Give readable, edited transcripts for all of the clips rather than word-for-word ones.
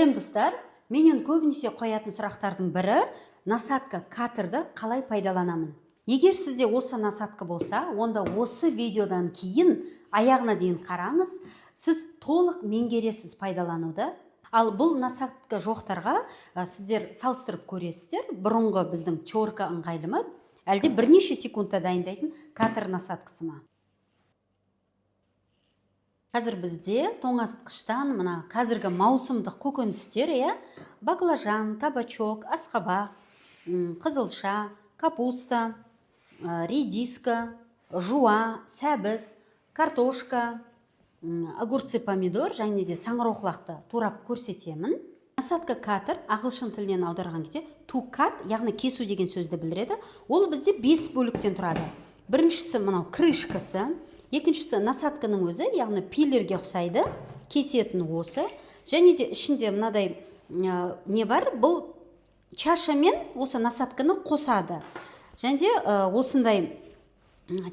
Достар, менен көбінесе қоятын сұрақтардың бірі насадка катерді қалай пайдаланамын. Егер сізде осы насадка болса, онда осы видеодан кейін аяғына дейін қараңыз, сіз толық меңгересіз пайдалануды. Ал бұл насадка жоқтарға сіздер салыстырып көресіздер, бұрынғы біздің теория ыңғайлы ма, әлде бірнеше секундта дайындайтын катер насадкасы ма? Қазір бізде тоңазытқыштан мына қазіргі маусымдық көкөністер, баклажан, кабачок, асқабақ, қызылша, капуста, редиска, жуа, сәбіз, картошка, огурцы, помидор және де саңырауқұлақты турап көрсетемін. Насадка катер ағылшын тілінен аударған кезде to cut, яғни кесу деген сөзді білдіреді. Ол бізде 5 бөліктен тұрады. Біріншісі мынау крышкасы, екіншісі насадканың өзі, яғни пилерге ұқсайды, кесетін осы. Және де ішінде мынадай не бар, бұл чашамен осы насадканы қосады. Және де осындай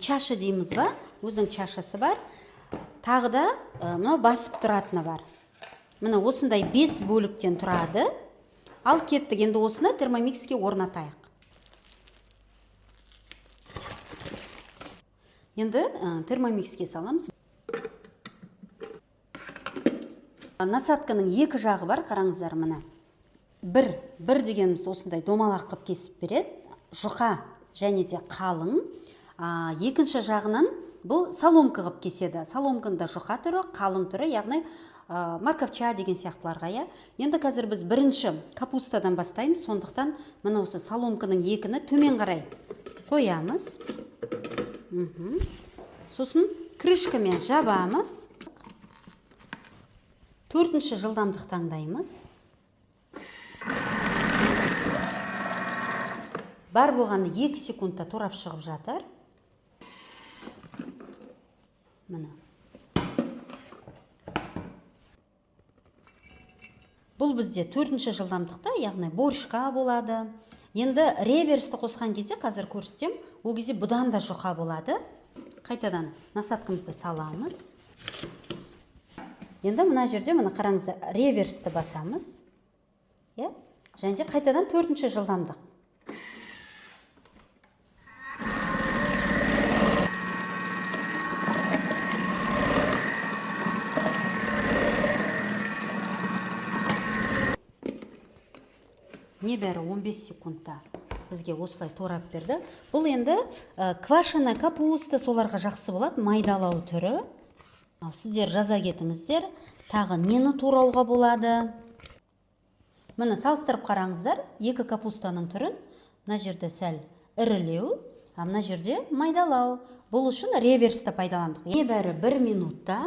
чаша дейміз ба, өзінің чашасы бар. Тағы да мынау басып тұратыны бар. Мына осындай 5 бөліктен тұрады. Ал кеттік, енді осыны термомикске орнатайық. Енді термомикске саламыз. Насадканың екі жағы бар, қараңыздар мына. Бір дегеніміз осындай домалақ қып кесіп береді, жұқа және де қалың. Екінші жағынан бұл соломка қып кеседі. Соломкында жұқа түрі, қалың түрі, яғни марковча деген сияқтыларға. Енді қазір біз бірінші капустадан бастаймыз, сондықтан мына осы соломканың екіні төмен қарай қоямыз. Сосын крышкамен жабамыз. Төртінші жылдамдық таңдаймыз. Бар болғаны 2 секундта турап шығып жатыр. Мына. Бұл бізде 4-ші жылдамдықта, яғни борышқа болады. Енді реверсті қосқан кезде, қазір көрсетем, ол кезде бұдан да жұқа болады. Қайтадан насадкамызды саламыз. Енді мына жерде, мына қараңыздар, реверсті басамыз. Және де қайтадан 4-ші жылдамдық. Небәрі 15 секундта бізге осылай турап берді. Бұл енді квашеная капуста соларға жақсы болады, майдалау түрі. Сіздер жаза кетіңіздер, тағы нені турауға болады. Міне салыстырып қараңыздар, екі капустаның түрін, мына жерде сәл ірілеу, мына жерде майдалау. Бұл үшін реверсті пайдаландық. Небәрі 1 минутта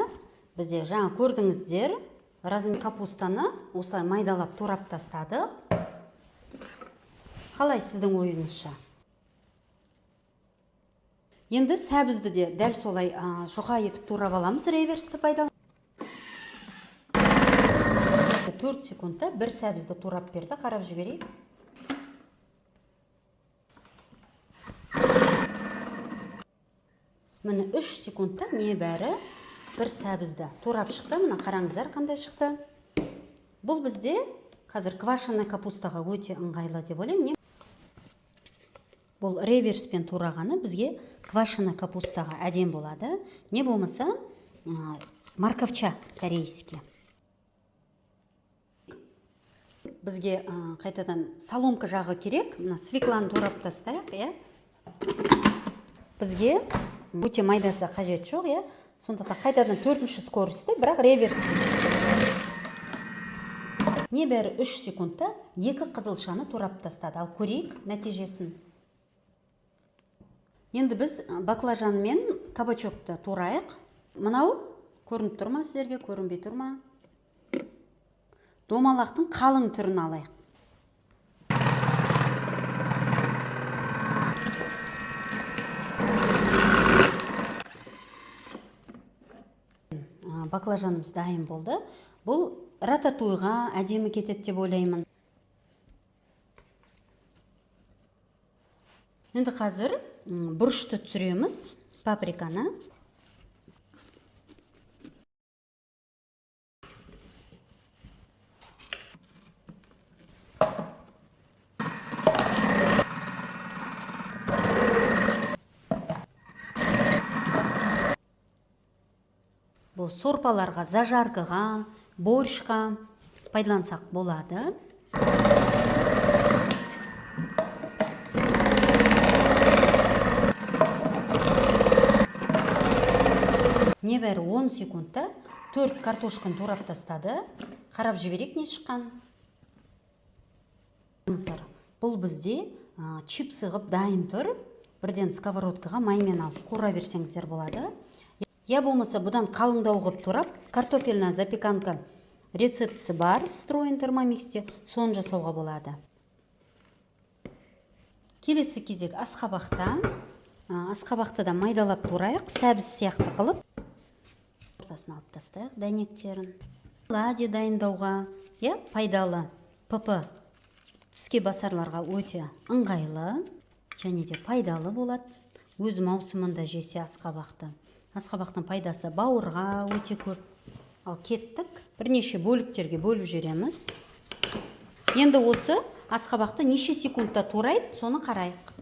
бізде жаңа көрдіңіздер, размен капустаны осылай майдалап турап тастады. Қалай сіздің ойыңызша? Енді сәбізді де дәл солай жұқа етіп турап аламыз, реверсті пайдаланып. 4 секундта бір сәбізді турап берді, қарап жіберейік. Міне 3 секундта небәрі бір сәбізді турап шықты. Міне қараңыздар қандай шықты. Бұл бізде қазір квашеная капустаға өте ыңғайлы деп ойлаймын. Бұл реверспен турағаны бізге квашеная капустаға әдем болады. Не болмаса марковча корейский. Бізге қайтадан соломка жағы керек. Мына свекланы турап тастайық. Бізге өте майдасы қажет жоқ. Сондықтан қайтадан 4-ші скорості, бірақ реверсіз. Небәрі 3 секундта 2 қызылшаны турап тастады. Ал көрейік нәтижесін. Енді біз баклажан мен кабачокты турайық. Мынау көрініп тұрма сіздерге, көрінбей тұрма. Домалақтың қалың түрін алайық. Баклажанымыз дайын болды. Бұл рататуйға әдемі кетеді деп ойлаймын. Енді қазір бұрышты түсіреміз, паприканы. сорпаларға, зажаркаға, борщқа пайдалансақ болады. Небәрі 10 секундта 4 картошканы турап тастады. Қарап жіберек не шыққан. Бұл бізде чипсы ғып дайын тұр. Бірден сковородкаға маймен алып қуыра берсеңіздер болады. Я болмаса бұдан қалыңдау ғып турап, картофельная запеканка рецептісі бар, встроен термомиксте, соны жасауға болады. Келесі кезек асқабақта. Асқабақты да майдалап турайық, сәбіз сияқты қылып. Ортасын алып тастайық дәнектерін. Ладе дайындауға пайдалы ПП тіске басарларға өте ыңғайлы және де пайдалы болады. Өз маусымында жесе асқабақты. Асқабақтың пайдасы бауырға өте көп. Ал кеттік, бірнеше бөліктерге бөліп жүреміз. Енді осы асқабақты неше секундта турайды, соны қарайық.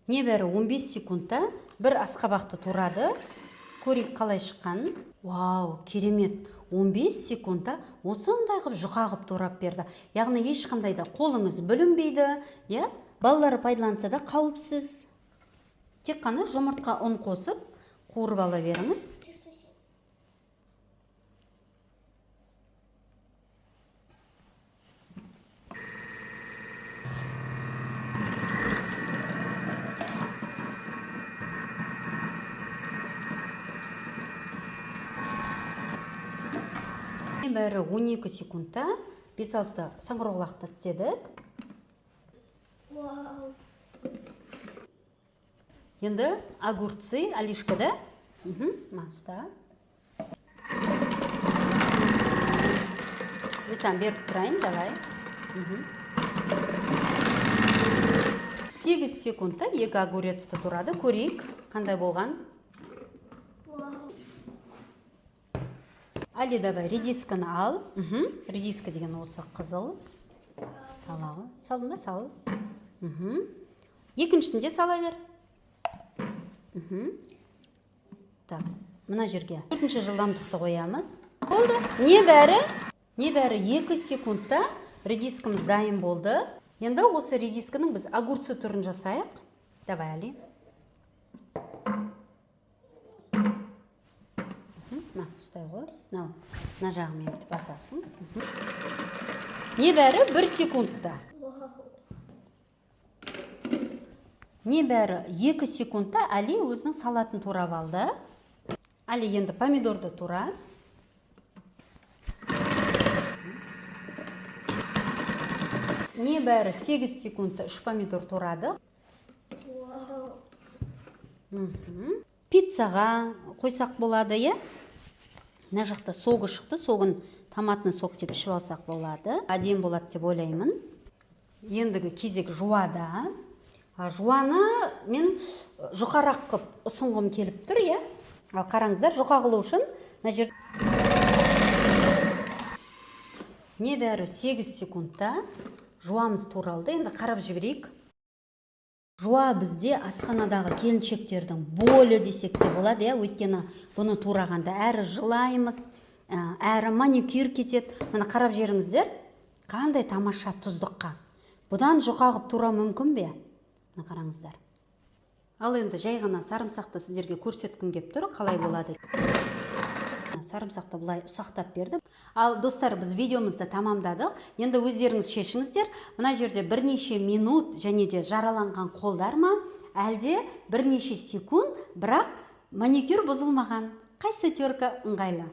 Небәрі 15 секундта бір асқабақты турады. Көрейік қалай шыққан. Вау, керемет. 15 секундта осындай қып жұқа қып турап берді. Яғни ешқандай да қолыңыз бүлінбейді. Балалары пайдаланса да қауіпсіз. Тек қана жұмыртқа ұн қосып, қуырып ала беріңіз. Бәрі 12 секундта 5-6 саңғырғылақты істедік. Енді огурцы, Алишкада. Маста. Мен беріп тұрайын, давай. 8 секундта 2 огурецті тұрады. Көрейік, қандай болған. Али, давай, редисканы ал. Редиска деген осы қызыл. Салауы. Салдың ба? Сал. Екіншісінде сала бер. Так, мына жерге 4-ші жылдамдықты қоямыз. Болды. Небәрі 2 секундта редискіміз дайын болды. Енді осы редискінің біз огурцы түрін жасайық. Давай, Али. Ұстай ғой. Мына жағымен басасың. Небәрі 1 секундта. Небәрі 2 секундта Али өзінің салатын турап алды. Али, енді помидорды тура. Небәрі 8 секундта 3 помидор турады. Пиццаға қойсақ болады, Мына жақта соғы шықты, соғын томатны сок деп ішіп алсақ болады. Әдем болады деп ойлаймын. Ендігі кезек жуада. Жуаны мен жұқарақ қып ұсынғым келіп тұр, Ал қараңыздар, жұқа қылу үшін небәрі 8 секундта жуамыз туралды. Енді қарап жіберейік. Жуа бізде асханадағы келіншектердің болі десек те болады, өйткені бұны турағанда әрі жылаймыз, әрі маникюр кетеді. Мына қарап жеріңіздер, қандай тамаша тұздыққа. Бұдан жұқа қып тура мүмкін бе? Мына қараңыздар. Ал енді жай ғана сарымсақты сіздерге көрсеткім кеп тұр, қалай болады. Сарымсақты бұлай ұсақтап берді. Ал достар, біз видеомызды тамамдадық. Енді өздеріңіз шешіңіздер. Мына жерде бірнеше минут және де жараланған қолдар ма, әлде бірнеше секунд, бірақ маникюр бұзылмаған. Қайсы терка ыңғайлы?